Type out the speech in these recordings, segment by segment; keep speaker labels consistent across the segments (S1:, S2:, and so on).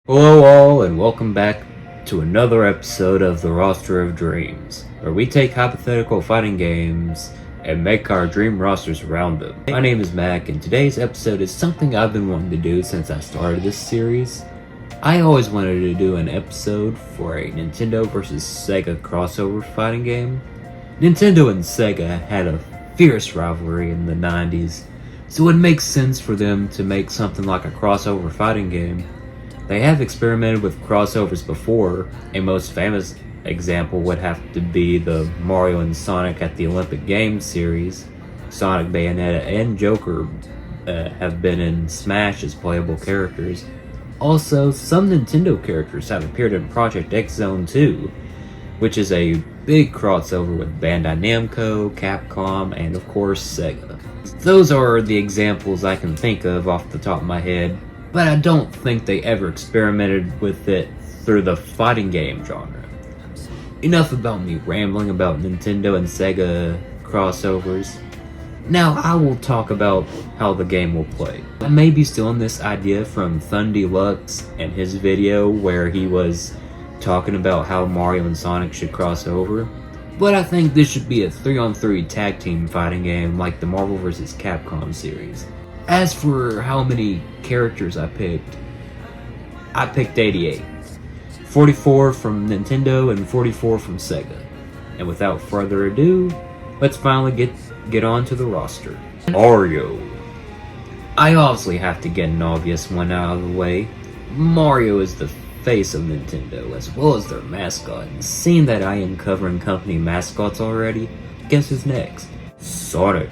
S1: Hello all and welcome back to another episode of the Roster of Dreams, where we take hypothetical fighting games and make our dream rosters around them. My name is Mac and today's episode is something I've been wanting to do since I started this series. I always wanted to do an episode for a Nintendo vs Sega crossover fighting game. Nintendo and Sega had a fierce rivalry in the 90s, so it makes sense for them to make something like a crossover fighting game. They have experimented with crossovers before. A most famous example would have to be the Mario and Sonic at the Olympic Games series. Sonic, Bayonetta, and Joker have been in Smash as playable characters. Also, some Nintendo characters have appeared in Project X Zone 2, which is a big crossover with Bandai Namco, Capcom, and of course Sega. Those are the examples I can think of off the top of my head, but I don't think they ever experimented with it through the fighting game genre. Enough about me rambling about Nintendo and Sega crossovers. Now I will talk about how the game will play. I may be stealing this idea from Thun Deluxe and his video where he was talking about how Mario and Sonic should cross over, but I think this should be a 3-on-3 tag team fighting game like the Marvel vs. Capcom series. As for how many characters I picked 88. 44 from Nintendo and 44 from Sega. And without further ado, let's finally get on to the roster. Mario. I obviously have to get an obvious one out of the way. Mario is the face of Nintendo, as well as their mascot. And seeing that I am covering company mascots already, guess who's next? Sonic.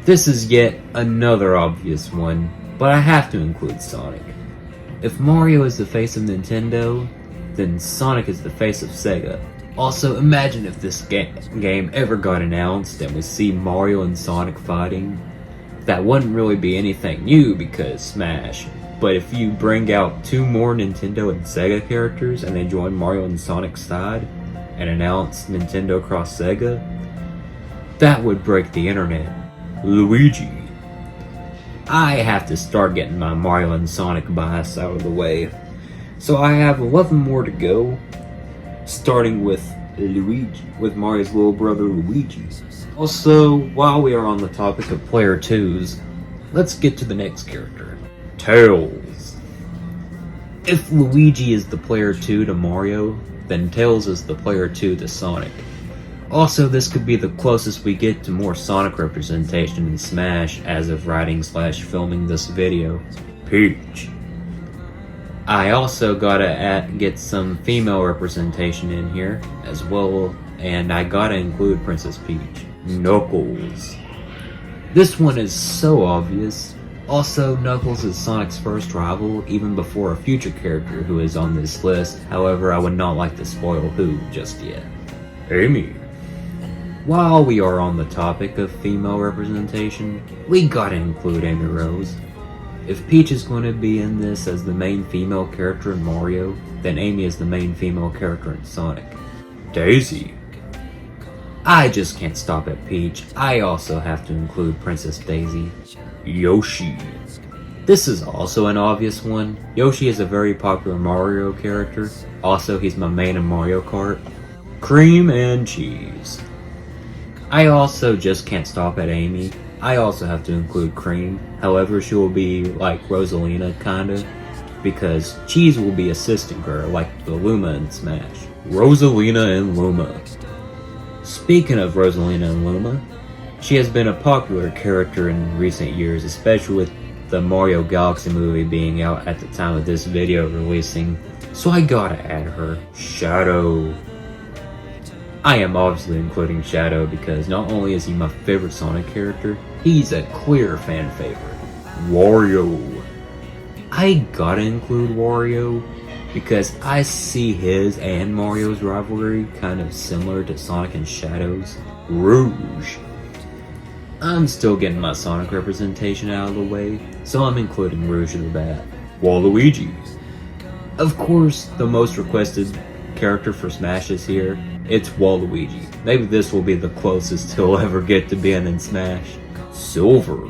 S1: This is yet another obvious one, but I have to include Sonic. If Mario is the face of Nintendo, then Sonic is the face of Sega. Also, imagine if this game ever got announced and we see Mario and Sonic fighting. That wouldn't really be anything new because Smash, but if you bring out 2 more Nintendo and Sega characters and they join Mario and Sonic's side and announce Nintendo cross Sega, that would break the internet. Luigi. I have to start getting my Mario and Sonic bias out of the way. So I have 11 more to go, starting with Luigi, with Mario's little brother Luigi. Also, while we are on the topic of player 2s, let's get to the next character, Tails. If Luigi is the player 2 to Mario, then Tails is the player 2 to Sonic. Also, this could be the closest we get to more Sonic representation in Smash as of writing/filming this video. Peach. I also gotta get some female representation in here as well, and I gotta include Princess Peach. Knuckles. This one is so obvious. Also, Knuckles is Sonic's first rival, even before a future character who is on this list. However, I would not like to spoil who just yet. Amy. While we are on the topic of female representation, we gotta include Amy Rose. If Peach is going to be in this as the main female character in Mario, then Amy is the main female character in Sonic. Daisy. I just can't stop at Peach. I also have to include Princess Daisy. Yoshi. This is also an obvious one. Yoshi is a very popular Mario character. Also, he's my main in Mario Kart. Cream and cheese. I also just can't stop at Amy. I also have to include Cream. However, she will be like Rosalina, kinda, because Cheese will be assisting her like the Luma in Smash. Rosalina and Luma. Speaking of Rosalina and Luma, she has been a popular character in recent years, especially with the Mario Galaxy movie being out at the time of this video releasing, so I gotta add her. Shadow. I am obviously including Shadow because not only is he my favorite Sonic character, he's a clear fan favorite. Wario. I gotta include Wario because I see his and Mario's rivalry kind of similar to Sonic and Shadow's. Rouge. I'm still getting my Sonic representation out of the way, so I'm including Rouge to the bat. Waluigi. Of course, the most requested character for Smash is here. It's Waluigi. Maybe this will be the closest he'll ever get to being in Smash. Silver.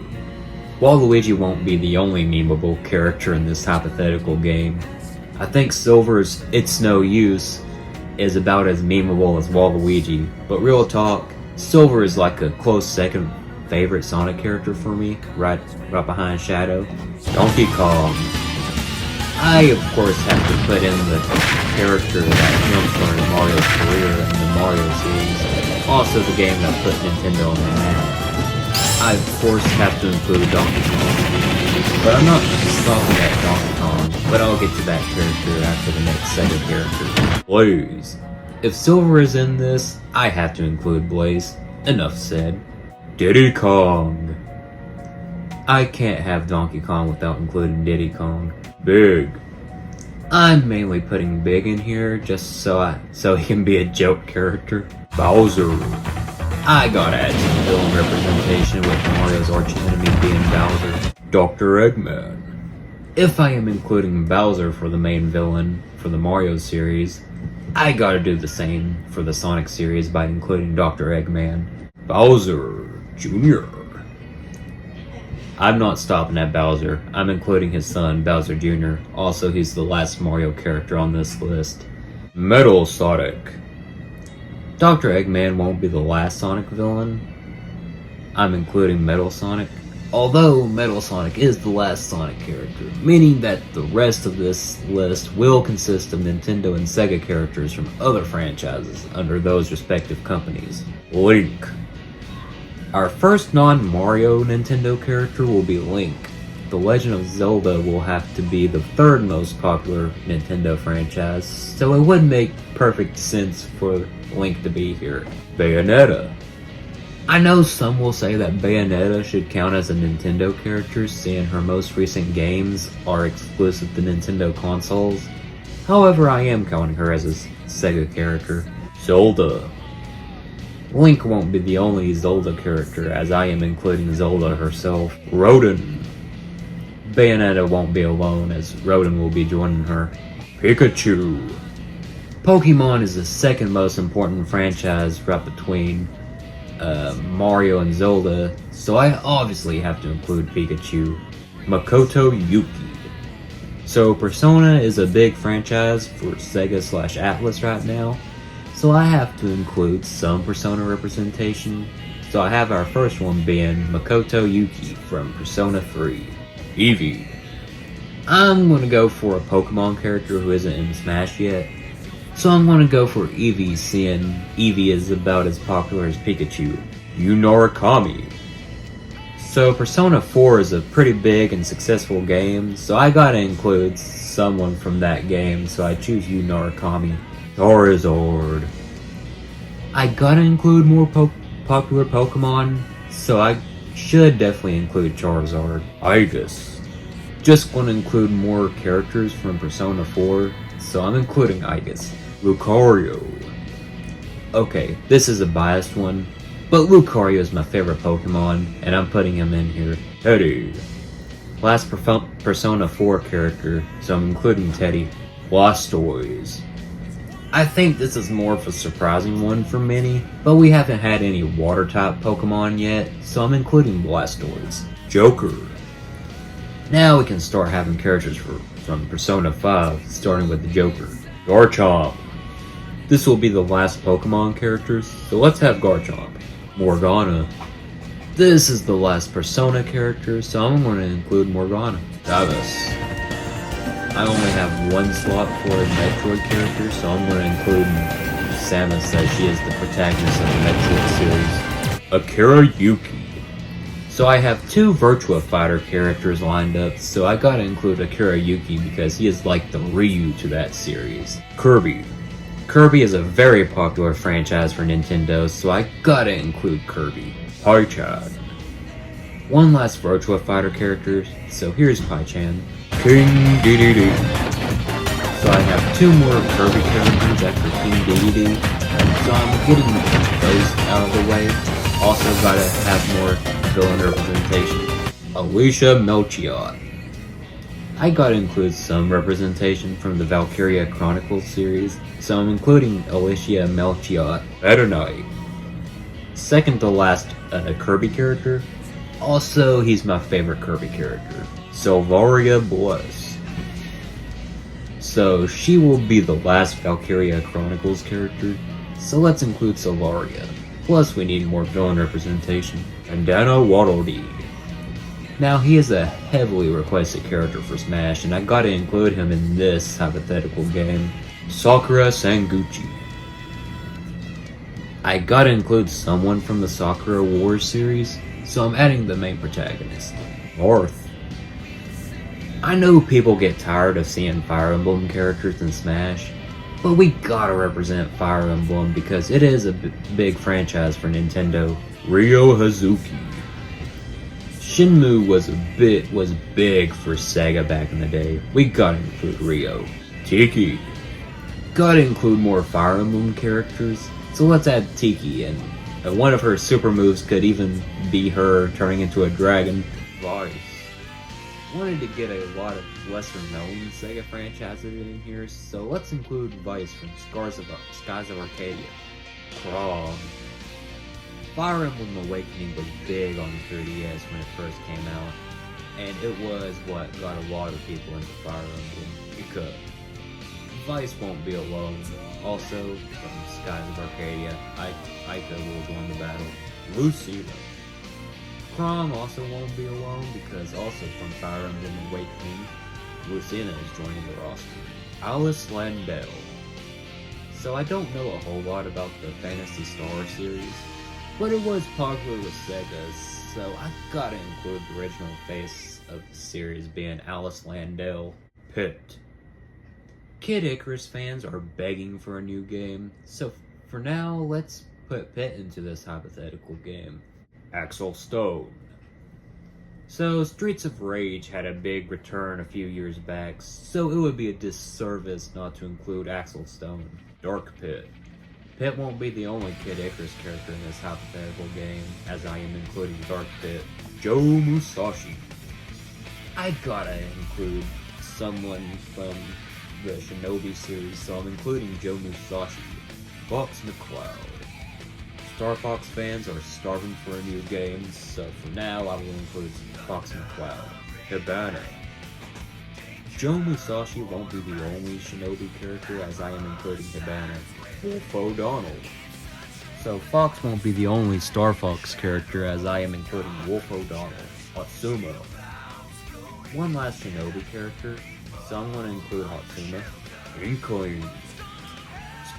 S1: Waluigi won't be the only memeable character in this hypothetical game. I think Silver's It's No Use is about as memeable as Waluigi, but real talk, Silver is like a close second favorite Sonic character for me, right behind Shadow. Donkey Kong. I of course have to put in the character that jump-started Mario's career in the Mario series, also the game that put Nintendo on the map. I of course have to include Donkey Kong, but I'm not stopping at Donkey Kong, but I'll get to that character after the next Sega character. Blaze. If Silver is in this, I have to include Blaze. Enough said. Diddy Kong. I can't have Donkey Kong without including Diddy Kong. Big. I'm mainly putting Big in here just so he can be a joke character. Bowser. I gotta add some villain representation with Mario's arch enemy being Bowser. Dr. Eggman. If I am including Bowser for the main villain for the Mario series, I gotta do the same for the Sonic series by including Dr. Eggman. Bowser Jr. I'm not stopping at Bowser, I'm including his son, Bowser Jr. Also, he's the last Mario character on this list. Metal Sonic. Dr. Eggman won't be the last Sonic villain. I'm including Metal Sonic. Although Metal Sonic is the last Sonic character, meaning that the rest of this list will consist of Nintendo and Sega characters from other franchises under those respective companies. Link. Our first non-Mario Nintendo character will be Link. The Legend of Zelda will have to be the third most popular Nintendo franchise, so it would make perfect sense for Link to be here. Bayonetta. I know some will say that Bayonetta should count as a Nintendo character, seeing her most recent games are exclusive to Nintendo consoles. However, I am counting her as a Sega character. Zelda. Link won't be the only Zelda character, as I am including Zelda herself. Rodin. Bayonetta won't be alone, as Rodin will be joining her. Pikachu. Pokemon is the second most important franchise right between Mario and Zelda, so I obviously have to include Pikachu. Makoto Yuki. So Persona is a big franchise for Sega/Atlas right now, so I have to include some Persona representation. So I have our first one being Makoto Yuki from Persona 3. Eevee. I'm gonna go for a Pokemon character who isn't in Smash yet. So I'm gonna go for Eevee, seeing Eevee is about as popular as Pikachu. Unorakami. So Persona 4 is a pretty big and successful game, so I gotta include someone from that game, so I choose Unorakami. Charizard. I gotta include more popular Pokemon, so I should definitely include Charizard. Aegis. Just gonna include more characters from Persona 4, so I'm including Aegis. Lucario. Okay, this is a biased one, but Lucario is my favorite Pokemon, and I'm putting him in here. Teddy. Last Persona 4 character, so I'm including Teddy. Blastoise. I think this is more of a surprising one for many, but we haven't had any water-type Pokemon yet, so I'm including Blastoise. Joker. Now we can start having characters from Persona 5, starting with the Joker. Garchomp. This will be the last Pokemon characters, so let's have Garchomp. Morgana. This is the last Persona character, so I'm going to include Morgana. Davis. I only have one slot for a Metroid character, so I'm going to include Samus, as she is the protagonist of the Metroid series. Akira Yuki. So I have two Virtua Fighter characters lined up, so I gotta include Akira Yuki because he is like the Ryu to that series. Kirby. Kirby is a very popular franchise for Nintendo, so I gotta include Kirby. Pie-chan. One last Virtua Fighter character, so here's Pie-chan. King Dedede. So I have two more Kirby characters after King Dedede, so I'm getting those out of the way. Also gotta have more villain representation. Alicia Melchiot. I gotta include some representation from the Valkyria Chronicles series, so I'm including Alicia Melchiot. Meta Knight. Second to last Kirby character, Also, he's my favorite Kirby character, Sylvaria Bliss. So she will be the last Valkyria Chronicles character, so let's include Sylvaria. Plus we need more villain representation. And Dano Waddle-Dee. Now he is a heavily requested character for Smash, and I gotta include him in this hypothetical game. Sakura Sanguchi. I gotta include someone from the Sakura Wars series, so I'm adding the main protagonist, Marth. I know people get tired of seeing Fire Emblem characters in Smash, but we gotta represent Fire Emblem because it is a big franchise for Nintendo. Ryo Hazuki. Shenmue was big for Sega back in the day. We gotta include Ryo. Tiki. Gotta include more Fire Emblem characters, so let's add Tiki in. And one of her super moves could even be her turning into a dragon. Vice. Wanted to get a lot of lesser known Sega franchises in here, so let's include Vice from Skies of Arcadia. Krog. Fire Emblem Awakening was big on the 3DS when it first came out, and it was what got a lot of people into Fire Emblem, because Vice won't be alone. Also, from Skies of Arcadia, Aika will join the battle. Lucina. Chrom also won't be alone because also from Fire Emblem Awakening, Lucina is joining the roster. Alice Landell. So I don't know a whole lot about the Phantasy Star series, but it was popular with Sega, so I gotta include the original face of the series being Alice Landell. Pit. Kid Icarus fans are begging for a new game, so for now, let's put Pit into this hypothetical game. Axel Stone. So, Streets of Rage had a big return a few years back, so it would be a disservice not to include Axel Stone. Dark Pit. Pit won't be the only Kid Icarus character in this hypothetical game, as I am including Dark Pit. Joe Musashi. I gotta include someone from the Shinobi series, so I'm including Joe Musashi. Fox McCloud. Star Fox fans are starving for a new game, so for now I will include Fox McCloud. Hibana. Joe Musashi won't be the only Shinobi character, as I am including Hibana. Wolf O'Donnell. So Fox won't be the only Star Fox character, as I am including Wolf O'Donnell. Hatsuma. One last Shinobi character, so I'm going to include Hatsuma. Inkling.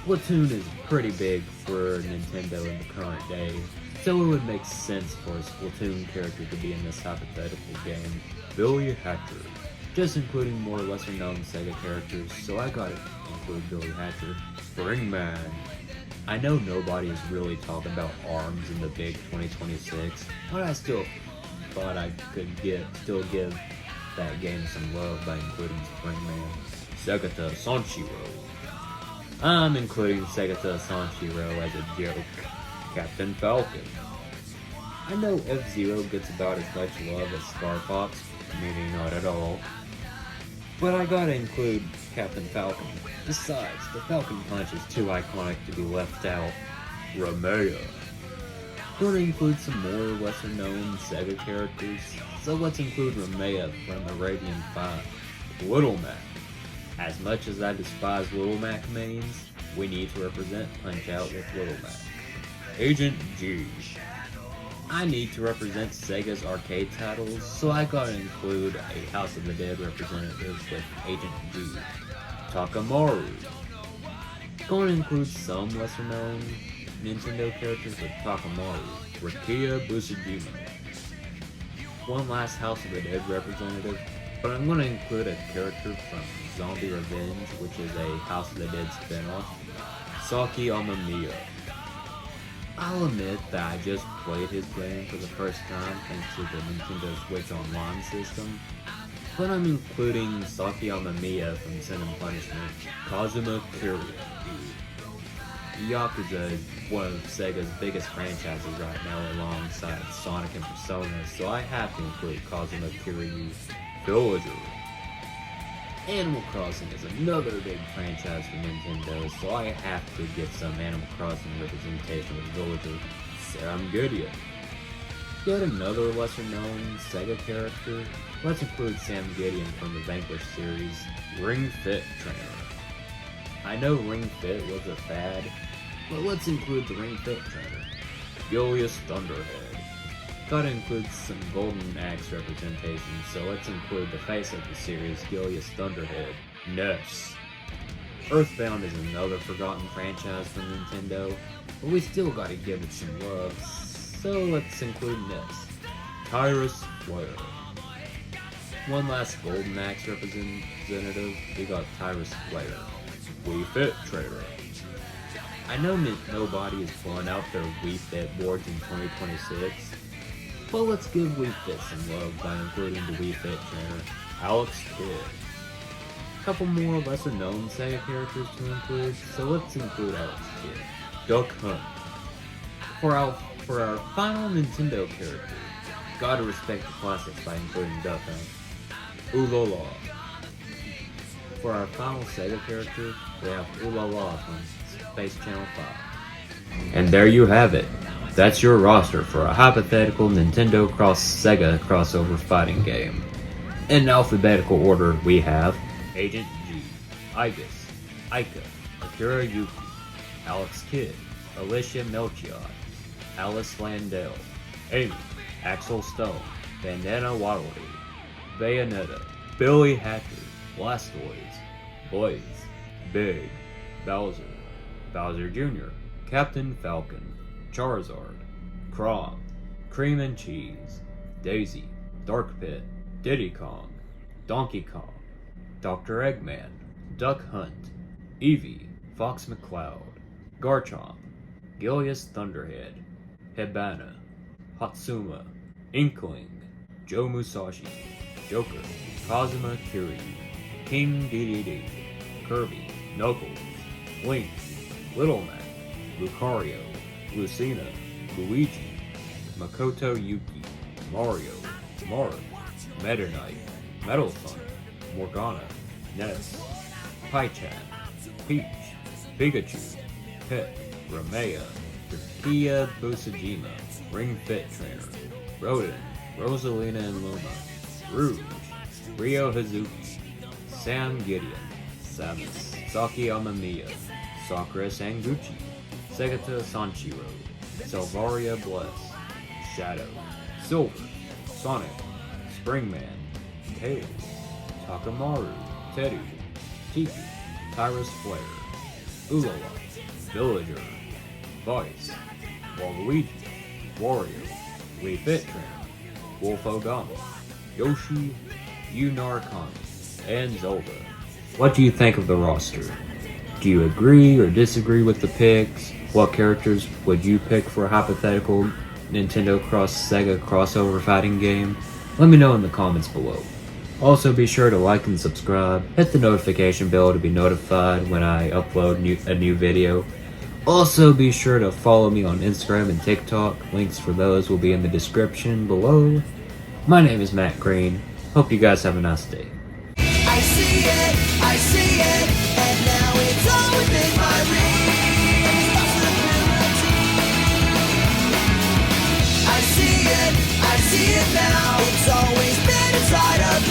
S1: Splatoon is pretty big for Nintendo in the current day, so it would make sense for a Splatoon character to be in this hypothetical game. Billy Hatcher. Just including more lesser known Sega characters, so I gotta include Billy Hatcher. Springman. I know nobody is really talking about ARMS in the big 2026, but I still thought I could still give that game some love by including Springman. Segata Sanshiro. I'm including Segata Sanshiro as a joke. Captain Falcon. I know F-Zero gets about as much love as Star Fox, maybe not at all, but I gotta include Captain Falcon. Besides, the Falcon Punch is too iconic to be left out. Romeo. Gonna include some more lesser known Sega characters, so let's include Romeo from Arabian 5. Little Mac. As much as I despise Little Mac mains, we need to represent Punch-Out with Little Mac. Agent G. I need to represent Sega's arcade titles, so I gotta include a House of the Dead representative with Agent G. Takamaru. Gonna include some lesser known Nintendo characters with Takamaru. Rakia Busujima. One last House of the Dead representative, but I'm gonna include a character from Zombie Revenge, which is a House of the Dead spinoff. Saki Amamiya. I'll admit that I just played his game for the first time thanks to the Nintendo Switch Online system, but I'm including Saki Amamiya from Sin and Punishment. Kazuma Kiryu. Yakuza is one of Sega's biggest franchises right now alongside Sonic and Persona, so I have to include Kazuma Kiryu. Villager. Animal Crossing is another big franchise for Nintendo, so I have to get some Animal Crossing representation with Villager. Serengeti. Get another lesser-known Sega character. Let's include Sam Gideon from the Vanquish series, Ring Fit Trainer. I know Ring Fit was a fad, but let's include the Ring Fit Trainer. Julius Thunderhead. Gotta include some Golden Axe representation, so let's include the face of the series, Julius Thunderhead, Ness. Earthbound is another forgotten franchise from Nintendo, but we still gotta give it some love, so let's include Ness. Tyrus Flare. One last Golden Axe representative, we got Tyrus Flare. Wii Fit Trainer. I know nobody is pulling out their Wii Fit boards in 2026, but let's give Wii Fit some love by including the Wii Fit Trainer, Alex Kidd. A couple more lesser known Sega characters to include, so let's include Alex Kidd. Duck Hunt. For our final Nintendo character, gotta respect the classics by including Duck Hunt. Ulala. For our final Sega character, we have Ulala from Space Channel 5. And there you have it. That's your roster for a hypothetical Nintendo Sega crossover fighting game. In alphabetical order, we have Agent G, Igus, Aika, Akira Yuki, Alex Kidd, Alicia Melchiot, Alice Landell, Amy, Axel Stone, Bandana Waddle Dee, Bayonetta, Billy Hacker, Blastoise, Blaze, Big, Bowser, Bowser Jr., Captain Falcon, Charizard, Crom, Cream and Cheese, Daisy, Dark Pit, Diddy Kong, Donkey Kong, Dr. Eggman, Duck Hunt, Eevee, Fox McCloud, Garchomp, Gilius Thunderhead, Hibana, Hatsuma, Inkling, Joe Musashi, Joker, Kazuma Kiryu, King Dedede, Kirby, Knuckles, Link, Little Mac, Lucario, Lucina, Luigi, Makoto Yuki, Mario, Marth, Meta Knight, Metal Sun, Morgana, Ness, Pichan, Peach, Pikachu, Pet, Ramea, Takia Busujima, Ring Fit Trainer, Roden, Rosalina and Luma, Rouge, Ryo Hazuki, Sam Gideon, Samus, Saki Amamiya, Sakura Sanguchi, Segata Sanshiro, Selvaria Bless, Shadow, Silver, Sonic, Springman, Tails, Takamaru, Teddy, Tiki, Tyrus Flare, Ulala, Villager, Vice, Waluigi, Wario, Wii Fit Trainer, Wolf Ogama, Yoshi, Yunarkami, and Zelda. What do you think of the roster? Do you agree or disagree with the picks? What characters would you pick for a hypothetical Nintendo Sega crossover fighting game? Let me know in the comments below. Also be sure to like and subscribe, hit the notification bell to be notified when I upload a new video. Also be sure to follow me on Instagram and TikTok, links for those will be in the description below. My name is Matt Green, hope you guys have a nice day.
S2: I see it, and now it's all within my reach. I see it now, it's always been inside of